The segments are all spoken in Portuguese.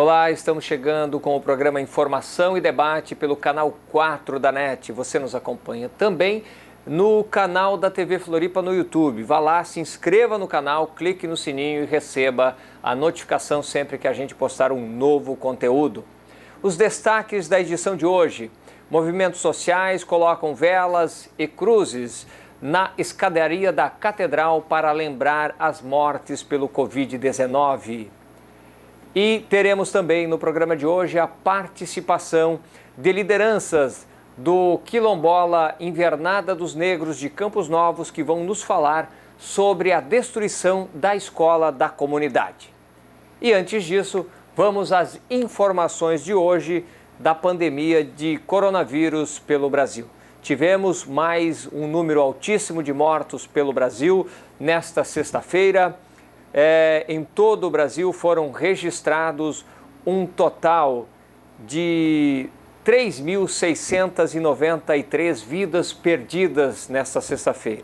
Olá, estamos chegando com o programa Informação e Debate pelo canal 4 da NET. Você nos acompanha também no canal da TV Floripa no YouTube. Vá lá, se inscreva no canal, clique no sininho e receba a notificação sempre que a gente postar um novo conteúdo. Os destaques da edição de hoje: movimentos sociais colocam velas e cruzes na escadaria da Catedral para lembrar as mortes pelo Covid-19. E teremos também no programa de hoje a participação de lideranças do Quilombola Invernada dos Negros de Campos Novos, que vão nos falar sobre a destruição da escola da comunidade. E antes disso, vamos às informações de hoje da pandemia de coronavírus pelo Brasil. Tivemos mais um número altíssimo de mortos pelo Brasil nesta sexta-feira. Em todo o Brasil foram registrados um total de 3.693 vidas perdidas nesta sexta-feira,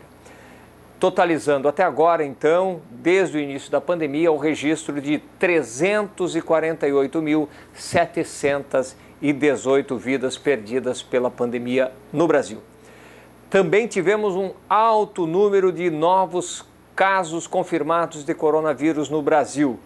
totalizando até agora, então, desde o início da pandemia, o registro de 348.718 vidas perdidas pela pandemia no Brasil. Também tivemos um alto número de novos casos confirmados de coronavírus no Brasil.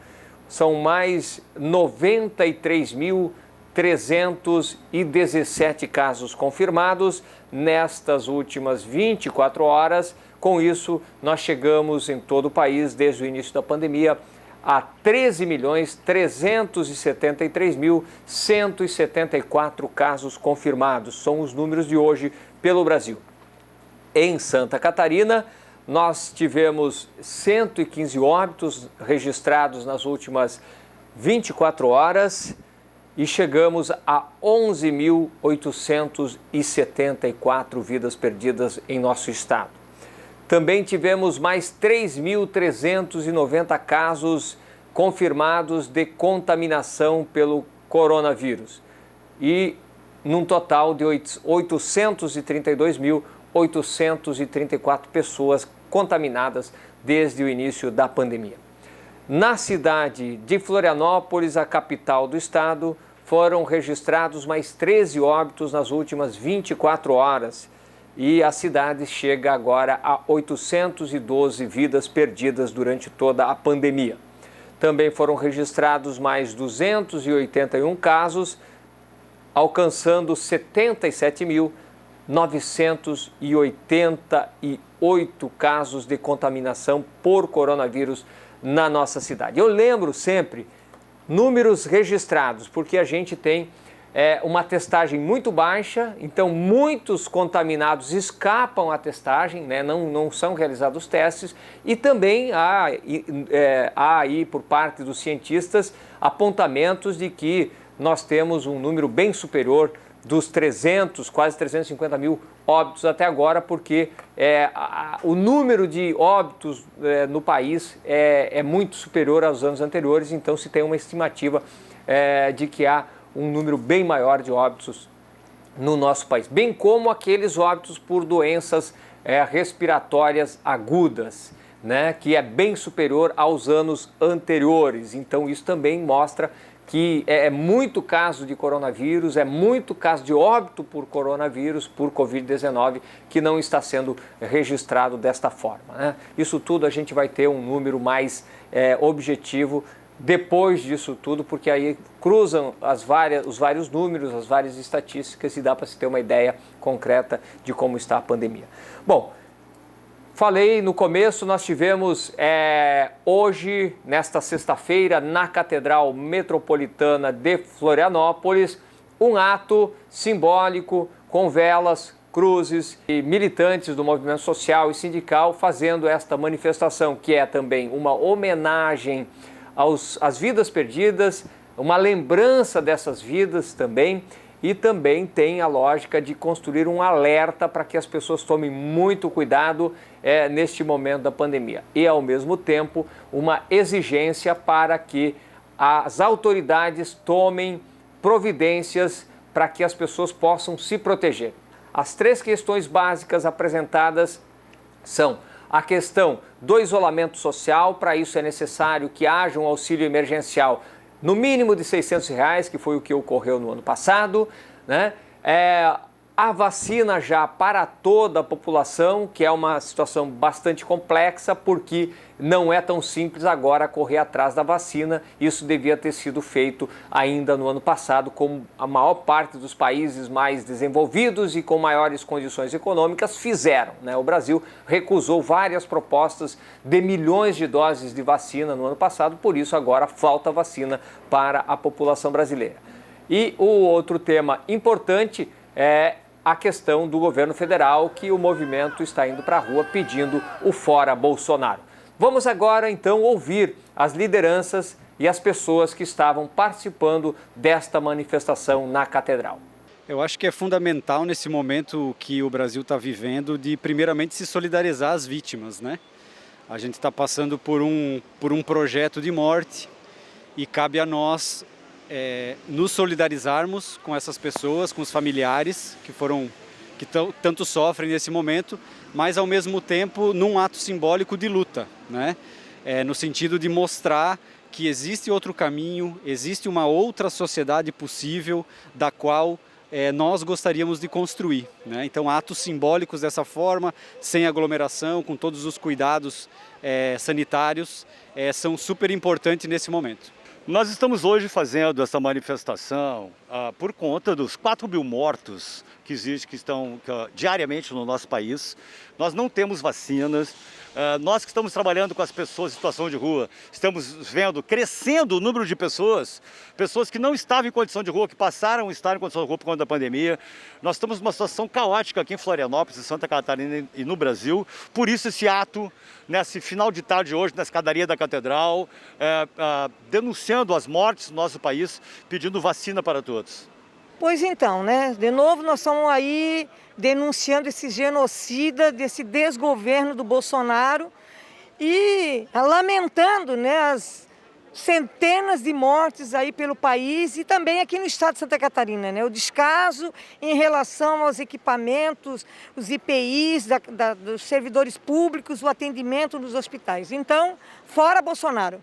São mais 93.317 casos confirmados nestas últimas 24 horas. Com isso, nós chegamos em todo o país, desde o início da pandemia, a 13.373.174 casos confirmados. São os números de hoje pelo Brasil. Em Santa Catarina, nós tivemos 115 óbitos registrados nas últimas 24 horas e chegamos a 11.874 vidas perdidas em nosso estado. Também tivemos mais 3.390 casos confirmados de contaminação pelo coronavírus e num total de 832.834 pessoas contaminadas desde o início da pandemia. Na cidade de Florianópolis, a capital do estado, foram registrados mais 13 óbitos nas últimas 24 horas e a cidade chega agora a 812 vidas perdidas durante toda a pandemia. Também foram registrados mais 281 casos, alcançando 77.988 casos de contaminação por coronavírus na nossa cidade. Eu lembro sempre números registrados, porque a gente tem uma testagem muito baixa, então muitos contaminados escapam à testagem, né? Não são realizados testes, e também há aí por parte dos cientistas apontamentos de que nós temos um número bem superior dos 300, quase 350 mil óbitos até agora, porque o número de óbitos no país é muito superior aos anos anteriores, então se tem uma estimativa de que há um número bem maior de óbitos no nosso país, bem como aqueles óbitos por doenças respiratórias agudas, né, que é bem superior aos anos anteriores. Então isso também mostra que é muito caso de coronavírus, é muito caso de óbito por coronavírus, por Covid-19, que não está sendo registrado desta forma, né? Isso tudo a gente vai ter um número mais objetivo depois disso tudo, porque aí cruzam os vários números, as várias estatísticas e dá para se ter uma ideia concreta de como está a pandemia. Bom, falei no começo, nós tivemos hoje, nesta sexta-feira, na Catedral Metropolitana de Florianópolis, um ato simbólico com velas, cruzes e militantes do movimento social e sindical fazendo esta manifestação, que é também uma homenagem às vidas perdidas, uma lembrança dessas vidas também, e também tem a lógica de construir um alerta para que as pessoas tomem muito cuidado neste momento da pandemia. E, ao mesmo tempo, uma exigência para que as autoridades tomem providências para que as pessoas possam se proteger. As três questões básicas apresentadas são a questão do isolamento social. Para isso é necessário que haja um auxílio emergencial no mínimo de R$600, que foi o que ocorreu no ano passado, né? A vacina já para toda a população, que é uma situação bastante complexa, porque não é tão simples agora correr atrás da vacina. Isso devia ter sido feito ainda no ano passado, como a maior parte dos países mais desenvolvidos e com maiores condições econômicas fizeram, né? O Brasil recusou várias propostas de milhões de doses de vacina no ano passado, por isso agora falta vacina para a população brasileira. E o outro tema importante é a questão do governo federal, que o movimento está indo para a rua pedindo o fora Bolsonaro. Vamos agora então ouvir as lideranças e as pessoas que estavam participando desta manifestação na Catedral. Eu acho que é fundamental nesse momento que o Brasil está vivendo de primeiramente se solidarizar às vítimas, né? A gente está passando por um projeto de morte e cabe a nós nos solidarizarmos com essas pessoas, com os familiares que tanto sofrem nesse momento, mas ao mesmo tempo num ato simbólico de luta, né? No sentido de mostrar que existe outro caminho, existe uma outra sociedade possível da qual nós gostaríamos de construir, né? Então, atos simbólicos dessa forma, sem aglomeração, com todos os cuidados sanitários, são super importantes nesse momento. Nós estamos hoje fazendo essa manifestação por conta dos 4 mil mortos que existem, que estão diariamente no nosso país. Nós não temos vacinas. Nós que estamos trabalhando com as pessoas em situação de rua, estamos vendo crescendo o número de pessoas que não estavam em condição de rua, que passaram a estar em condição de rua por conta da pandemia. Nós estamos numa situação caótica aqui em Florianópolis, em Santa Catarina e no Brasil. Por isso esse ato, nesse final de tarde hoje, na escadaria da Catedral, denunciando as mortes do nosso país, pedindo vacina para todos. Pois então, né? De novo nós estamos aí denunciando esse genocida, desse desgoverno do Bolsonaro e lamentando, né, as centenas de mortes aí pelo país e também aqui no estado de Santa Catarina, né? O descaso em relação aos equipamentos, os EPIs dos servidores públicos, o atendimento nos hospitais. Então, fora Bolsonaro.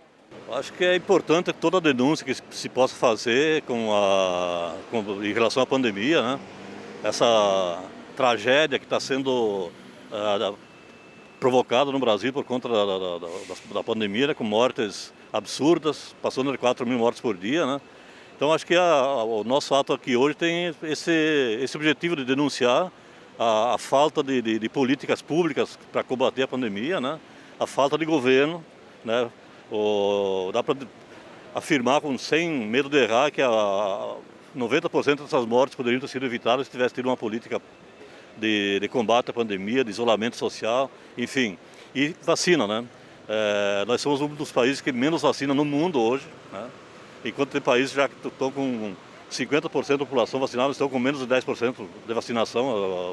Acho que é importante toda a denúncia que se possa fazer em relação à pandemia, né? Essa tragédia que está sendo provocada no Brasil por conta da pandemia, né? Com mortes absurdas, passando de 4 mil mortes por dia, né? Então acho que o nosso ato aqui hoje tem esse objetivo de denunciar a falta de políticas públicas para combater a pandemia, né? A falta de governo, né? Dá para afirmar sem medo de errar que 90% dessas mortes poderiam ter sido evitadas se tivesse tido uma política de combate à pandemia, de isolamento social, enfim. E vacina, né? Nós somos um dos países que menos vacina no mundo hoje, né? Enquanto tem países já que estão com 50% da população vacinada, estão com menos de 10% de vacinação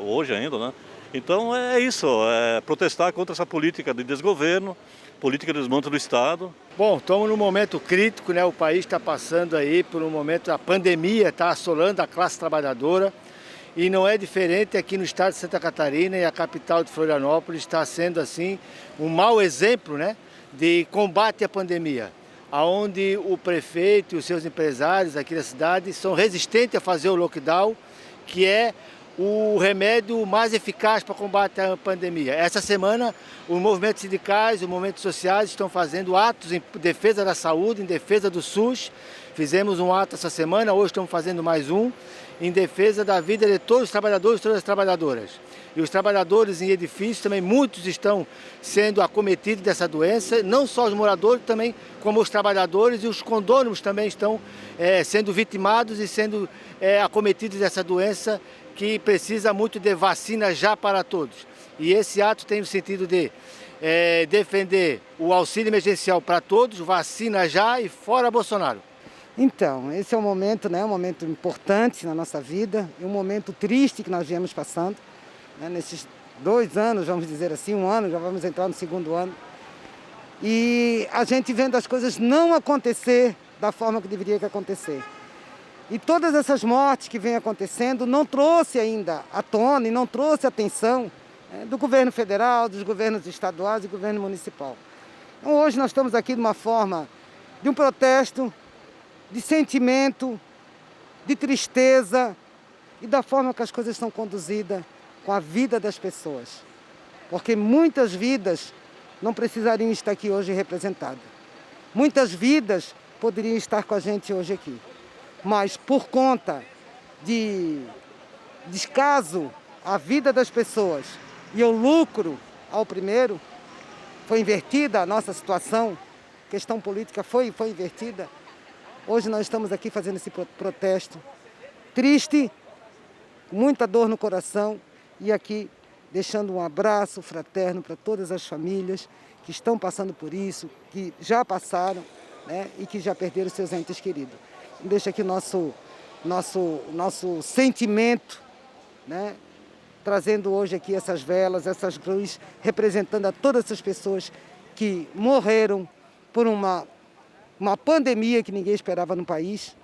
hoje ainda, né? Então é isso, protestar contra essa política de desgoverno, política de desmonte do Estado. Bom, estamos num momento crítico, né? O país está passando aí por um momento, a pandemia está assolando a classe trabalhadora e não é diferente aqui no estado de Santa Catarina, e a capital de Florianópolis está sendo assim um mau exemplo, né, de combate à pandemia, onde o prefeito e os seus empresários aqui da cidade são resistentes a fazer o lockdown, que é o remédio mais eficaz para combater a pandemia. Essa semana, os movimentos sindicais, os movimentos sociais estão fazendo atos em defesa da saúde, em defesa do SUS. Fizemos um ato essa semana, hoje estamos fazendo mais um, em defesa da vida de todos os trabalhadores e todas as trabalhadoras. E os trabalhadores em edifícios também, muitos estão sendo acometidos dessa doença, não só os moradores, também como os trabalhadores, e os condôminos também estão sendo vitimados e sendo acometidos dessa doença, que precisa muito de vacina já para todos. E esse ato tem o sentido de defender o auxílio emergencial para todos, vacina já e fora Bolsonaro. Então, esse é um momento, né, um momento importante na nossa vida, e um momento triste que nós viemos passando, né, nesses 2 anos, vamos dizer assim, 1 ano, já vamos entrar no 2º ano. E a gente vendo as coisas não acontecer da forma que deveria acontecer. E todas essas mortes que vêm acontecendo não trouxe ainda à tona e não trouxe atenção do governo federal, dos governos estaduais e do governo municipal. Então, hoje nós estamos aqui de uma forma de um protesto de sentimento, de tristeza e da forma que as coisas são conduzidas com a vida das pessoas. Porque muitas vidas não precisariam estar aqui hoje representadas. Muitas vidas poderiam estar com a gente hoje aqui. Mas por conta de descaso à vida das pessoas e o lucro ao primeiro, foi invertida a nossa situação, a questão política foi invertida. Hoje nós estamos aqui fazendo esse protesto triste, com muita dor no coração, e aqui deixando um abraço fraterno para todas as famílias que estão passando por isso, que já passaram, né, e que já perderam seus entes queridos. Deixa aqui nosso sentimento, né, trazendo hoje aqui essas velas, essas cruzes, representando a todas essas pessoas que morreram por uma pandemia que ninguém esperava no país,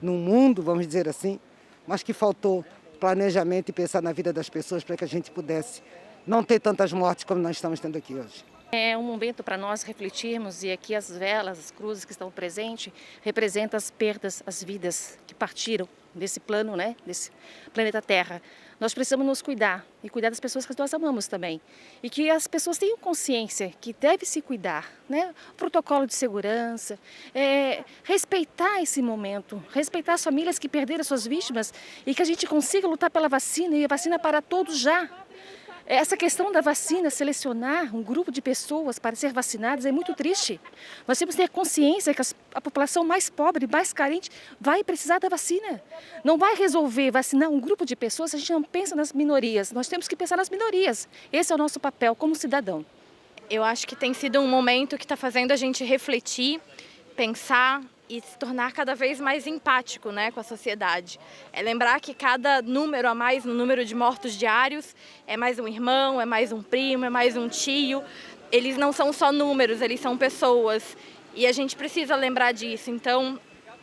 no mundo, vamos dizer assim, mas que faltou planejamento e pensar na vida das pessoas para que a gente pudesse não ter tantas mortes como nós estamos tendo aqui hoje. É um momento para nós refletirmos, e aqui as velas, as cruzes que estão presentes, representam as perdas, as vidas que partiram desse plano, né, desse planeta Terra. Nós precisamos nos cuidar e cuidar das pessoas que nós amamos também. E que as pessoas tenham consciência que deve se cuidar, né? Protocolo de segurança, respeitar esse momento, respeitar as famílias que perderam suas vítimas e que a gente consiga lutar pela vacina e a vacina para todos já. Essa questão da vacina, selecionar um grupo de pessoas para ser vacinadas é muito triste. Nós temos que ter consciência que a população mais pobre, mais carente, vai precisar da vacina. Não vai resolver vacinar um grupo de pessoas se a gente não pensa nas minorias. Nós temos que pensar nas minorias. Esse é o nosso papel como cidadão. Eu acho que tem sido um momento que está fazendo a gente refletir, pensar e se tornar cada vez mais empático, né, com a sociedade. É lembrar que cada número a mais no número de mortos diários é mais um irmão, é mais um primo, é mais um tio. Eles não são só números, eles são pessoas. E a gente precisa lembrar disso. Então,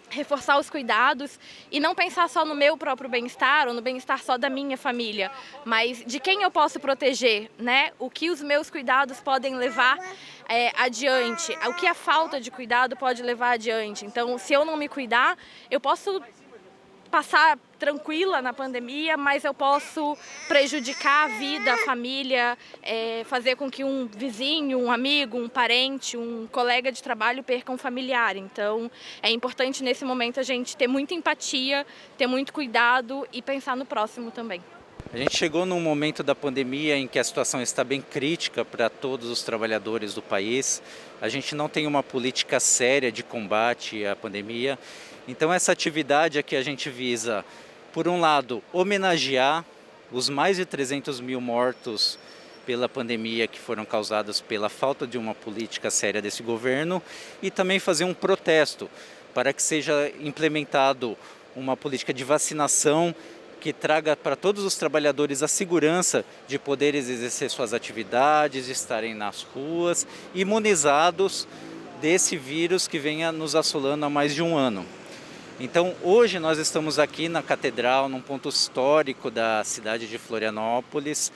reforçar os cuidados e não pensar só no meu próprio bem-estar ou no bem-estar só da minha família, mas de quem eu posso proteger, né? O que os meus cuidados podem levar adiante, o que a falta de cuidado pode levar adiante. Então, se eu não me cuidar, eu posso passar tranquila na pandemia, mas eu posso prejudicar a vida, a família, fazer com que um vizinho, um amigo, um parente, um colega de trabalho perca um familiar. Então, é importante nesse momento a gente ter muita empatia, ter muito cuidado e pensar no próximo também. A gente chegou num momento da pandemia em que a situação está bem crítica para todos os trabalhadores do país. A gente não tem uma política séria de combate à pandemia. Então essa atividade aqui a gente visa, por um lado, homenagear os mais de 300 mil mortos pela pandemia que foram causados pela falta de uma política séria desse governo, e também fazer um protesto para que seja implementado uma política de vacinação que traga para todos os trabalhadores a segurança de poderem exercer suas atividades, de estarem nas ruas, imunizados desse vírus que venha nos assolando há mais de um ano. Então, hoje nós estamos aqui na Catedral, num ponto histórico da cidade de Florianópolis,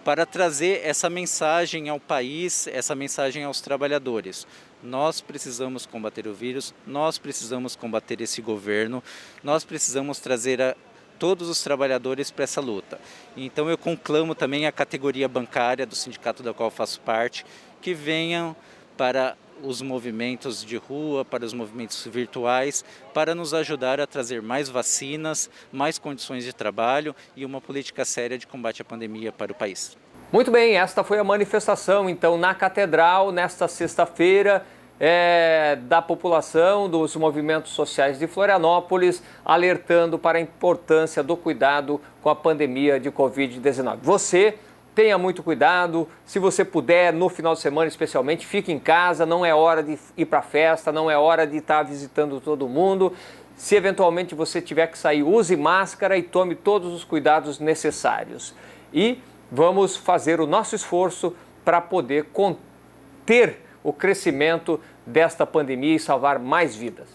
para trazer essa mensagem ao país, essa mensagem aos trabalhadores. Nós precisamos combater o vírus, nós precisamos combater esse governo, nós precisamos trazer todos os trabalhadores para essa luta. Então eu conclamo também a categoria bancária do sindicato da qual faço parte, que venham para os movimentos de rua, para os movimentos virtuais, para nos ajudar a trazer mais vacinas, mais condições de trabalho e uma política séria de combate à pandemia para o país. Muito bem, esta foi a manifestação, então, na Catedral, nesta sexta-feira, da população, dos movimentos sociais de Florianópolis, alertando para a importância do cuidado com a pandemia de Covid-19. Você tenha muito cuidado, se você puder, no final de semana especialmente, fique em casa, não é hora de ir para a festa, não é hora de estar visitando todo mundo. Se eventualmente você tiver que sair, use máscara e tome todos os cuidados necessários. E vamos fazer o nosso esforço para poder conter o crescimento desta pandemia e salvar mais vidas.